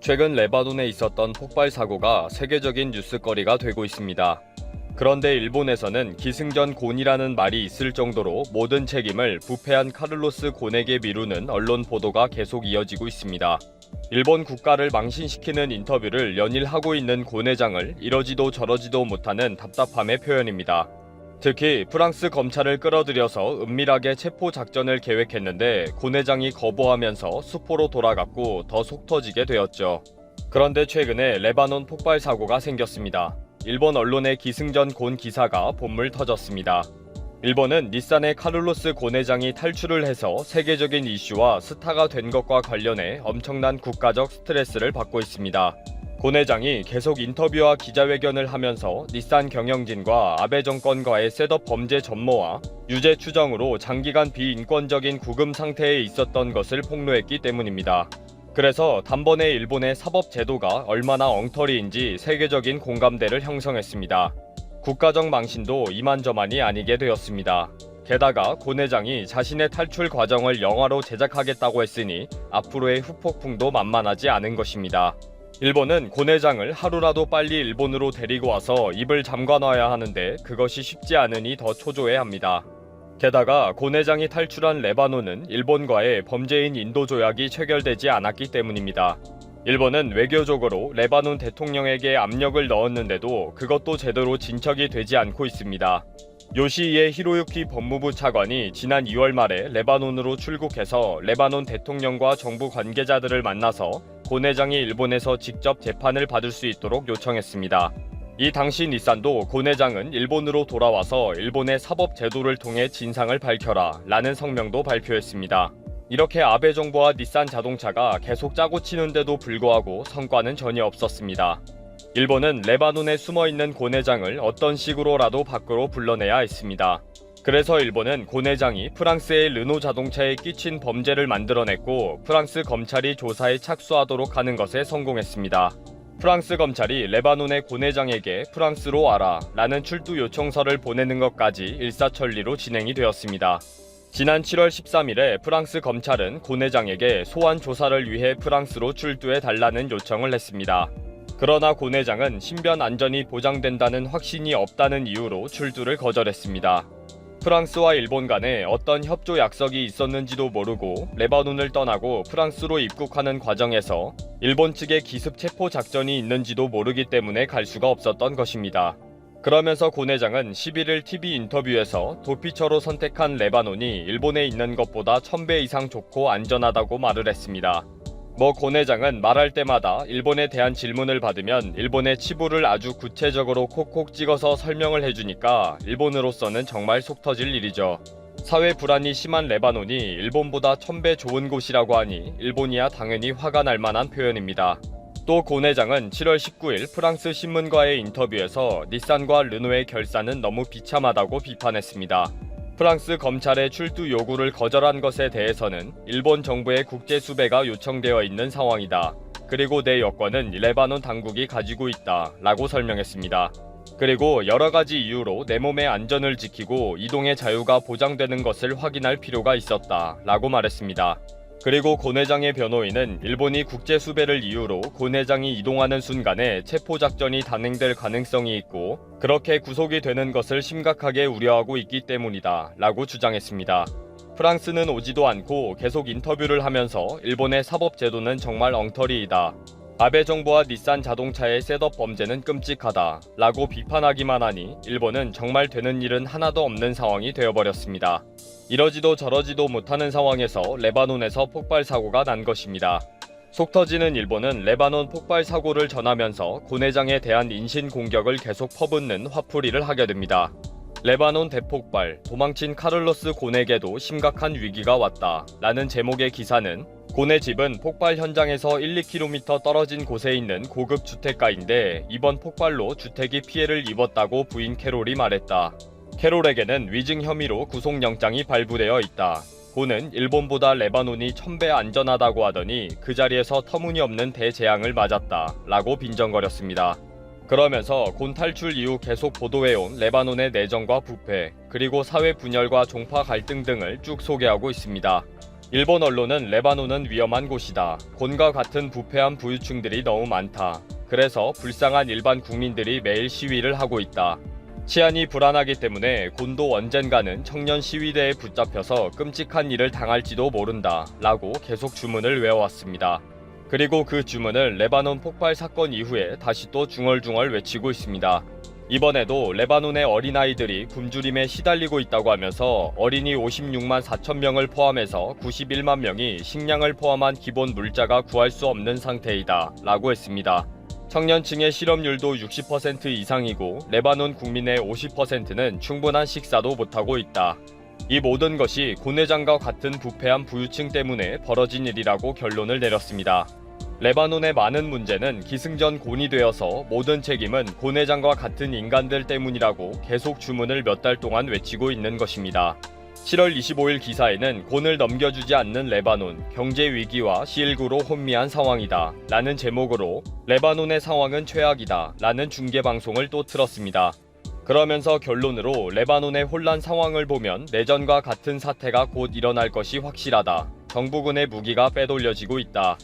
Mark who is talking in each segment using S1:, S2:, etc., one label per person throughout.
S1: 최근 레바논에 있었던 폭발 사고가 세계적인 뉴스거리가 되고 있습니다. 그런데 일본에서는 기승전 곤이라는 말이 있을 정도로 모든 책임을 부패한 카를로스 곤에게 미루는 언론 보도가 계속 이어지고 있습니다. 일본 국가를 망신시키는 인터뷰를 연일 하고 있는 곤 회장을 이러지도 저러지도 못하는 답답함의 표현입니다. 특히 프랑스 검찰을 끌어들여서 은밀하게 체포 작전을 계획했는데 곤 회장이 거부하면서 수포로 돌아갔고 더 속 터지게 되었죠. 그런데 최근에 레바논 폭발 사고가 생겼습니다. 일본 언론의 기승전 곤 기사가 본물 터졌습니다. 일본은 닛산의 카를로스 곤 회장이 탈출을 해서 세계적인 이슈와 스타가 된 것과 관련해 엄청난 국가적 스트레스를 받고 있습니다. 곤 회장이 계속 인터뷰와 기자회견을 하면서 닛산 경영진과 아베 정권과의 셋업 범죄 전모와 유죄 추정으로 장기간 비인권적인 구금 상태에 있었던 것을 폭로했기 때문입니다. 그래서 단번에 일본의 사법 제도가 얼마나 엉터리인지 세계적인 공감대를 형성했습니다. 국가적 망신도 이만저만이 아니게 되었습니다. 게다가 곤 회장이 자신의 탈출 과정을 영화로 제작하겠다고 했으니 앞으로의 후폭풍도 만만하지 않은 것입니다. 일본은 곤 회장을 하루라도 빨리 일본으로 데리고 와서 입을 잠가놔야 하는데 그것이 쉽지 않으니 더 초조해 합니다. 게다가 곤 회장이 탈출한 레바논은 일본과의 범죄인 인도 조약이 체결되지 않았기 때문입니다. 일본은 외교적으로 레바논 대통령에게 압력을 넣었는데도 그것도 제대로 진척이 되지 않고 있습니다. 요시히에 히로유키 법무부 차관이 지난 2월 말에 레바논으로 출국해서 레바논 대통령과 정부 관계자들을 만나서 곤 회장이 일본에서 직접 재판을 받을 수 있도록 요청했습니다. 이 당시 닛산도 곤 회장은 일본으로 돌아와서 일본의 사법 제도를 통해 진상을 밝혀라 라는 성명도 발표했습니다. 이렇게 아베 정부와 닛산 자동차가 계속 짜고 치는데도 불구하고 성과는 전혀 없었습니다. 일본은 레바논에 숨어있는 곤 회장을 어떤 식으로라도 밖으로 불러내야 했습니다. 그래서 일본은 곤 회장이 프랑스의 르노 자동차에 끼친 범죄를 만들어냈고 프랑스 검찰이 조사에 착수하도록 하는 것에 성공했습니다. 프랑스 검찰이 레바논의 곤 회장에게 프랑스로 와라 라는 출두 요청서를 보내는 것까지 일사천리로 진행이 되었습니다. 지난 7월 13일에 프랑스 검찰은 곤 회장에게 소환 조사를 위해 프랑스로 출두해 달라는 요청을 했습니다. 그러나 곤 회장은 신변 안전이 보장된다는 확신이 없다는 이유로 출두를 거절했습니다. 프랑스와 일본 간에 어떤 협조 약속이 있었는지도 모르고 레바논을 떠나고 프랑스로 입국하는 과정에서 일본 측의 기습 체포 작전이 있는지도 모르기 때문에 갈 수가 없었던 것입니다. 그러면서 곤 회장은 11일 TV 인터뷰에서 도피처로 선택한 레바논이 일본에 있는 것보다 1000배 이상 좋고 안전하다고 말을 했습니다. 곤 회장은 말할 때마다 일본에 대한 질문을 받으면 일본의 치부를 아주 구체적으로 콕콕 찍어서 설명을 해주니까 일본으로서는 정말 속 터질 일이죠. 사회 불안이 심한 레바논이 일본보다 1000배 좋은 곳이라고 하니 일본이야 당연히 화가 날 만한 표현입니다. 또 곤 회장은 7월 19일 프랑스 신문과의 인터뷰에서 닛산과 르노의 결산은 너무 비참하다고 비판했습니다. 프랑스 검찰의 출두 요구를 거절한 것에 대해서는 일본 정부의 국제 수배가 요청되어 있는 상황이다. 그리고 내 여권은 레바논 당국이 가지고 있다 라고 설명했습니다. 그리고 여러가지 이유로 내 몸의 안전을 지키고 이동의 자유가 보장되는 것을 확인할 필요가 있었다 라고 말했습니다. 그리고 곤 회장의 변호인은 일본이 국제 수배를 이유로 곤 회장이 이동하는 순간에 체포 작전이 단행될 가능성이 있고 그렇게 구속이 되는 것을 심각하게 우려하고 있기 때문이다 라고 주장했습니다. 프랑스는 오지도 않고 계속 인터뷰를 하면서 일본의 사법 제도는 정말 엉터리이다. 아베 정부와 닛산 자동차의 셋업 범죄는 끔찍하다 라고 비판하기만 하니 일본은 정말 되는 일은 하나도 없는 상황이 되어버렸습니다. 이러지도 저러지도 못하는 상황에서 레바논에서 폭발 사고가 난 것입니다. 속 터지는 일본은 레바논 폭발 사고를 전하면서 곤 회장에 대한 인신 공격을 계속 퍼붓는 화풀이를 하게 됩니다. 레바논 대폭발, 도망친 카를로스 곤에게도 심각한 위기가 왔다 라는 제목의 기사는 곤의 집은 폭발 현장에서 1, 2km 떨어진 곳에 있는 고급 주택가인데 이번 폭발로 주택이 피해를 입었다고 부인 캐롤이 말했다. 캐롤에게는 위증 혐의로 구속영장이 발부되어 있다. 곤은 일본보다 레바논이 1000배 안전하다고 하더니 그 자리에서 터무니없는 대재앙을 맞았다 라고 빈정거렸습니다. 그러면서 곤 탈출 이후 계속 보도해온 레바논의 내정과 부패, 그리고 사회 분열과 종파 갈등 등을 쭉 소개하고 있습니다. 일본 언론은 레바논은 위험한 곳이다. 곤과 같은 부패한 부유층들이 너무 많다. 그래서 불쌍한 일반 국민들이 매일 시위를 하고 있다. 치안이 불안하기 때문에 곤도 언젠가는 청년 시위대에 붙잡혀서 끔찍한 일을 당할지도 모른다 라고 계속 주문을 외워왔습니다. 그리고 그 주문을 레바논 폭발 사건 이후에 다시 또 중얼중얼 외치고 있습니다. 이번에도 레바논의 어린아이들이 굶주림에 시달리고 있다고 하면서 어린이 56만 4천 명을 포함해서 91만 명이 식량을 포함한 기본 물자가 구할 수 없는 상태이다 라고 했습니다. 청년층의 실업률도 60% 이상이고 레바논 국민의 50%는 충분한 식사도 못하고 있다. 이 모든 것이 곤 회장과 같은 부패한 부유층 때문에 벌어진 일이라고 결론을 내렸습니다. 레바논의 많은 문제는 기승전 곤이 되어서 모든 책임은 곤 회장과 같은 인간들 때문이라고 계속 주문을 몇 달 동안 외치고 있는 것입니다. 7월 25일 기사에는 곤을 넘겨주지 않는 레바논, 경제 위기와 C19로 혼미한 상황이다 라는 제목으로 레바논의 상황은 최악이다 라는 중계방송을 또 틀었습니다. 그러면서 결론으로 레바논의 혼란 상황을 보면 내전과 같은 사태가 곧 일어날 것이 확실하다. 정부군의 무기가 빼돌려지고 있다.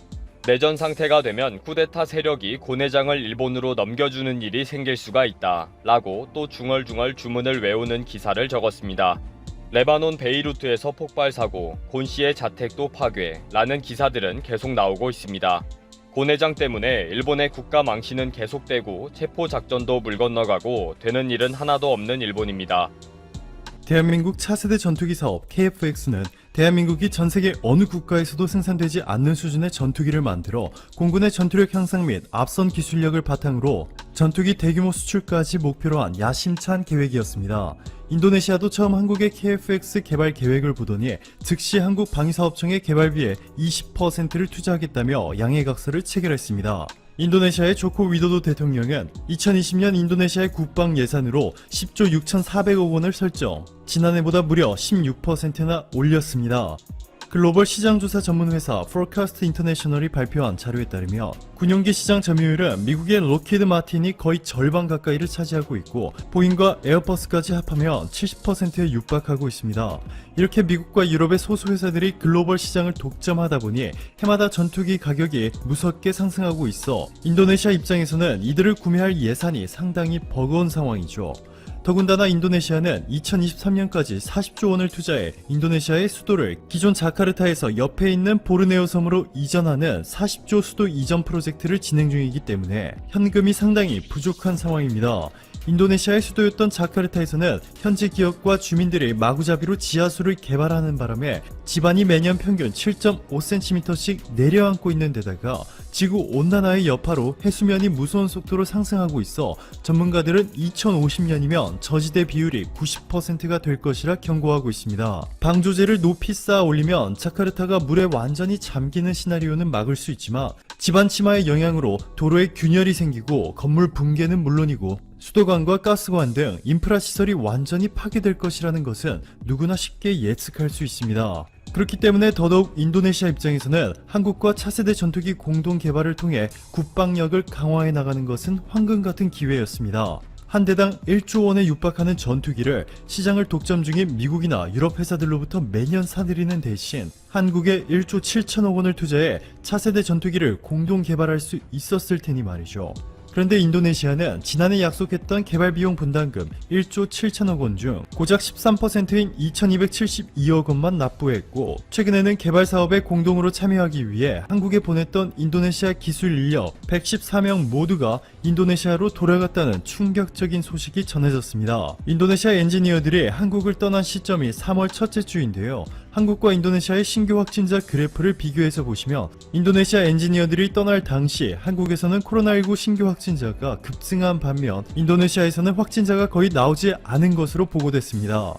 S1: 내전 상태가 되면 쿠데타 세력이 곤 회장을 일본으로 넘겨주는 일이 생길 수가 있다 라고 또 중얼중얼 주문을 외우는 기사를 적었습니다. 레바논 베이루트에서 폭발 사고, 곤 씨의 자택도 파괴 라는 기사들은 계속 나오고 있습니다. 곤 회장 때문에 일본의 국가 망신은 계속되고 체포 작전도 물 건너가고 되는 일은 하나도 없는 일본입니다.
S2: 대한민국 차세대 전투기 사업 KF-X는 대한민국이 전세계 어느 국가에서도 생산되지 않는 수준의 전투기를 만들어 공군의 전투력 향상 및 앞선 기술력을 바탕으로 전투기 대규모 수출까지 목표로 한 야심찬 계획이었습니다. 인도네시아도 처음 한국의 KF-X 개발 계획을 보더니 즉시 한국방위사업청의 개발비의 20%를 투자하겠다며 양해각서를 체결했습니다. 인도네시아의 조코 위도도 대통령은 2020년 인도네시아의 국방 예산으로 10조 6,400억 원을 설정, 지난해보다 무려 16%나 올렸습니다. 글로벌 시장조사 전문회사 Forecast International이 발표한 자료에 따르면 군용기 시장 점유율은 미국의 록히드 마틴이 거의 절반 가까이를 차지하고 있고 보잉과 에어버스까지 합하면 70%에 육박하고 있습니다. 이렇게 미국과 유럽의 소수회사들이 글로벌 시장을 독점하다 보니 해마다 전투기 가격이 무섭게 상승하고 있어 인도네시아 입장에서는 이들을 구매할 예산이 상당히 버거운 상황이죠. 더군다나 인도네시아는 2023년까지 40조 원을 투자해 인도네시아의 수도를 기존 자카르타에서 옆에 있는 보르네오 섬으로 이전하는 40조 수도 이전 프로젝트를 진행 중이기 때문에 현금이 상당히 부족한 상황입니다. 인도네시아의 수도였던 자카르타에서는 현지 기업과 주민들이 마구잡이로 지하수를 개발하는 바람에 지반이 매년 평균 7.5cm씩 내려앉고 있는 데다가 지구 온난화의 여파로 해수면이 무서운 속도로 상승하고 있어 전문가들은 2050년이면 저지대 비율이 90%가 될 것이라 경고하고 있습니다. 방조제를 높이 쌓아 올리면 자카르타가 물에 완전히 잠기는 시나리오는 막을 수 있지만 지반 침하의 영향으로 도로에 균열이 생기고 건물 붕괴는 물론이고 수도관과 가스관 등 인프라 시설이 완전히 파괴될 것이라는 것은 누구나 쉽게 예측할 수 있습니다. 그렇기 때문에 더더욱 인도네시아 입장에서는 한국과 차세대 전투기 공동 개발을 통해 국방력을 강화해 나가는 것은 황금 같은 기회였습니다. 한 대당 1조 원에 육박하는 전투기를 시장을 독점 중인 미국이나 유럽 회사들로부터 매년 사들이는 대신 한국에 1조 7천억 원을 투자해 차세대 전투기를 공동 개발할 수 있었을 테니 말이죠. 그런데 인도네시아는 지난해 약속했던 개발비용 분담금 1조 7천억 원 중 고작 13%인 2272억 원만 납부했고 최근에는 개발 사업에 공동으로 참여하기 위해 한국에 보냈던 인도네시아 기술 인력 114명 모두가 인도네시아로 돌아갔다는 충격적인 소식이 전해졌습니다. 인도네시아 엔지니어들이 한국을 떠난 시점이 3월 첫째 주인데요. 한국과 인도네시아의 신규 확진자 그래프를 비교해서 보시면 인도네시아 엔지니어들이 떠날 당시 한국에서는 코로나19 신규 확진자가 급증한 반면 인도네시아에서는 확진자가 거의 나오지 않은 것으로 보고됐습니다.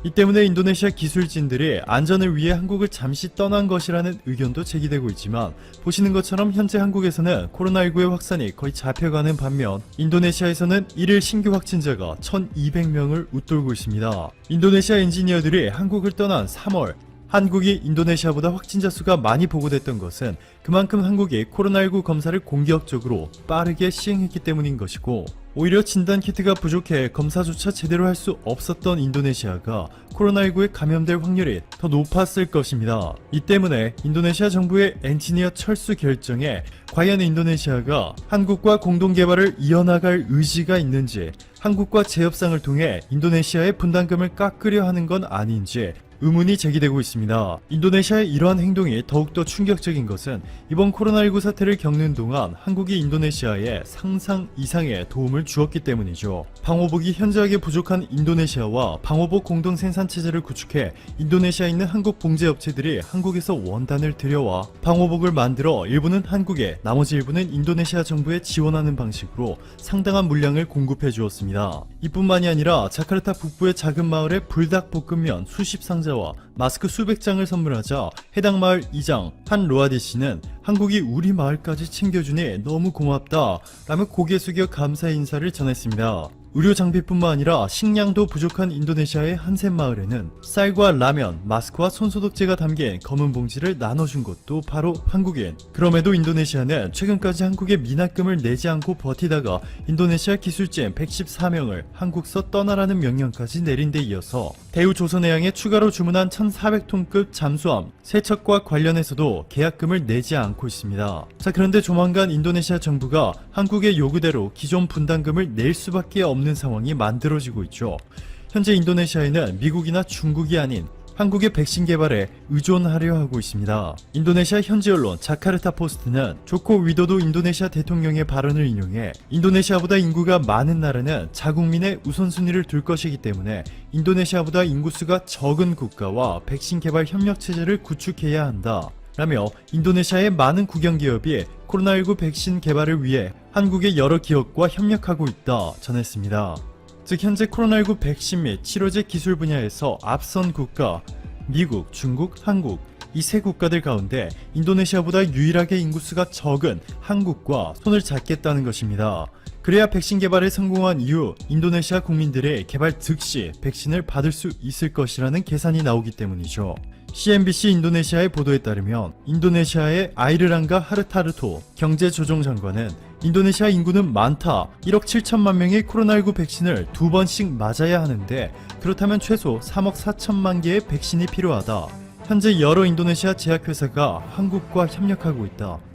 S2: 이 때문에 인도네시아 기술진들이 안전을 위해 한국을 잠시 떠난 것이라는 의견도 제기되고 있지만 보시는 것처럼 현재 한국에서는 코로나19의 확산이 거의 잡혀가는 반면 인도네시아에서는 일일 신규 확진자가 1200명을 웃돌고 있습니다. 인도네시아 엔지니어들이 한국을 떠난 3월 한국이 인도네시아보다 확진자 수가 많이 보고됐던 것은 그만큼 한국이 코로나19 검사를 공격적으로 빠르게 시행했기 때문인 것이고 오히려 진단키트가 부족해 검사조차 제대로 할 수 없었던 인도네시아가 코로나19에 감염될 확률이 더 높았을 것입니다. 이 때문에 인도네시아 정부의 엔지니어 철수 결정에 과연 인도네시아가 한국과 공동개발을 이어나갈 의지가 있는지, 한국과 재협상을 통해 인도네시아의 분담금을 깎으려 하는 건 아닌지 의문이 제기되고 있습니다. 인도네시아의 이러한 행동이 더욱더 충격적인 것은 이번 코로나19 사태를 겪는 동안 한국이 인도네시아에 상상 이상의 도움을 주었기 때문이죠. 방호복이 현저하게 부족한 인도네시아와 방호복 공동 생산 체제를 구축해 인도네시아에 있는 한국 봉제 업체들이 한국에서 원단을 들여와 방호복을 만들어 일부는 한국에, 나머지 일부는 인도네시아 정부에 지원하는 방식으로 상당한 물량을 공급해 주었습니다. 이뿐만이 아니라 자카르타 북부의 작은 마을에 불닭볶음면 수십 상자와 마스크 수백 장을 선물하자 해당 마을 이장 한 로아디 씨는 한국이 우리 마을까지 챙겨주니 너무 고맙다 라며 고개 숙여 감사의 인사를 전했습니다. 의료 장비뿐만 아니라 식량도 부족한 인도네시아의 한센 마을에는 쌀과 라면, 마스크와 손소독제가 담긴 검은 봉지를 나눠준 것도 바로 한국인. 그럼에도 인도네시아는 최근까지 한국에 미납금을 내지 않고 버티다가 인도네시아 기술진 114명을 한국서 떠나라는 명령까지 내린 데 이어서 대우조선해양에 추가로 주문한 1,400톤급 잠수함 세척과 관련해서도 계약금을 내지 않고 있습니다. 자, 그런데 조만간 인도네시아 정부가 한국의 요구대로 기존 분담금을 낼 수밖에 없는 상황이 만들어지고 있죠. 현재 인도네시아에는 미국이나 중국이 아닌 한국의 백신 개발에 의존하려 하고 있습니다. 인도네시아 현지 언론 자카르타 포스트는 조코 위도도 인도네시아 대통령의 발언을 인용해 인도네시아보다 인구가 많은 나라는 자국민의 우선순위를 둘 것이기 때문에 인도네시아보다 인구수가 적은 국가와 백신 개발 협력 체제를 구축해야 한다 라며 인도네시아의 많은 국영기업이 코로나19 백신 개발을 위해 한국의 여러 기업과 협력하고 있다 전했습니다. 즉 현재 코로나19 백신 및 치료제 기술 분야에서 앞선 국가 미국, 중국, 한국 이 세 국가들 가운데 인도네시아보다 유일하게 인구수가 적은 한국과 손을 잡겠다는 것입니다. 그래야 백신 개발에 성공한 이후 인도네시아 국민들의 개발 즉시 백신을 받을 수 있을 것이라는 계산이 나오기 때문이죠. CNBC 인도네시아의 보도에 따르면 인도네시아의 아이르랑가 하르타르토 경제조정장관은 인도네시아 인구는 많다. 1억 7천만 명의 코로나19 백신을 2번씩 맞아야 하는데 그렇다면 최소 3억 4천만 개의 백신이 필요하다. 현재 여러 인도네시아 제약회사가 한국과 협력하고 있다.